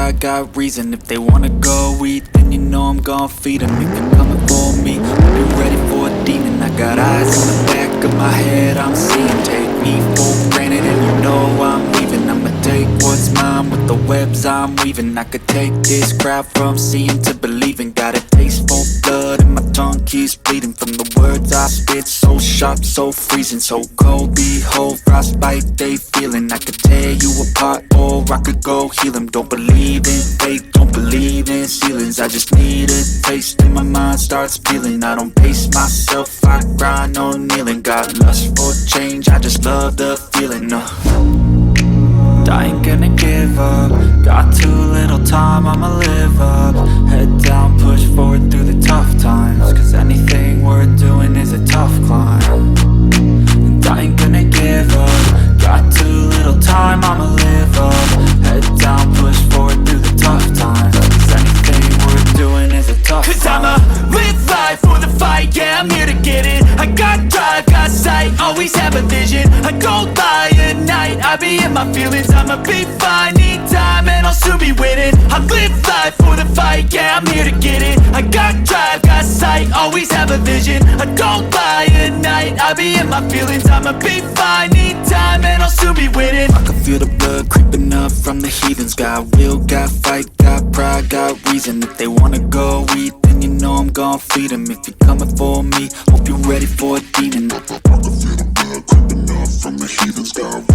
pride, got reason. If they wanna go eat, then you know I'm gon' feed them. If you're coming for me, I'll be ready for a demon. I got eyes in the back of my head, I'm seeing. Take me for granted and you know I'm leaving. I'ma take what's mine with the webs I'm weaving. I could take this crowd from seeing to believing. Got a taste for blood and my tongue keeps bleeding. From the words I spit, so sharp, so freezing, so cold. Behold, frostbite they feeling. I could tear you apart or I could go heal them. Don't believe in fate, don't believe in ceilings. I just need a taste and my mind starts feeling. I don't pace myself, I grind on kneeling. Got lust for change, I just love the feeling. I ain't gonna give up. Got too little time, I'ma live up. Head down, push forward through the tough times. Cause anything worth doing is a tough climb. And I ain't gonna give up. Got too little time, I'ma live up. Head down, push forward through the tough times. Cause anything worth doing is a tough climb. Cause I'ma live life for the fight, yeah, I'm here to get it. I got drive, got sight, always have a vision. I don't lie at night, I be in my feelings. I'ma be fine, need time and I'll soon be winning. I live life for the fight, yeah, I'm here to get it. I got drive, got sight, always have a vision. I don't lie at night, I be in my feelings. I'ma be fine, need time and I'll soon be winning. I can feel the blood creeping up from the heathens. Got will, got fight, got pride, got reason. If they wanna go eat, then you know I'm gon' feed them. If you're coming for me, hope you're ready for a demon. I can feel the blood creeping up from the heathens. Got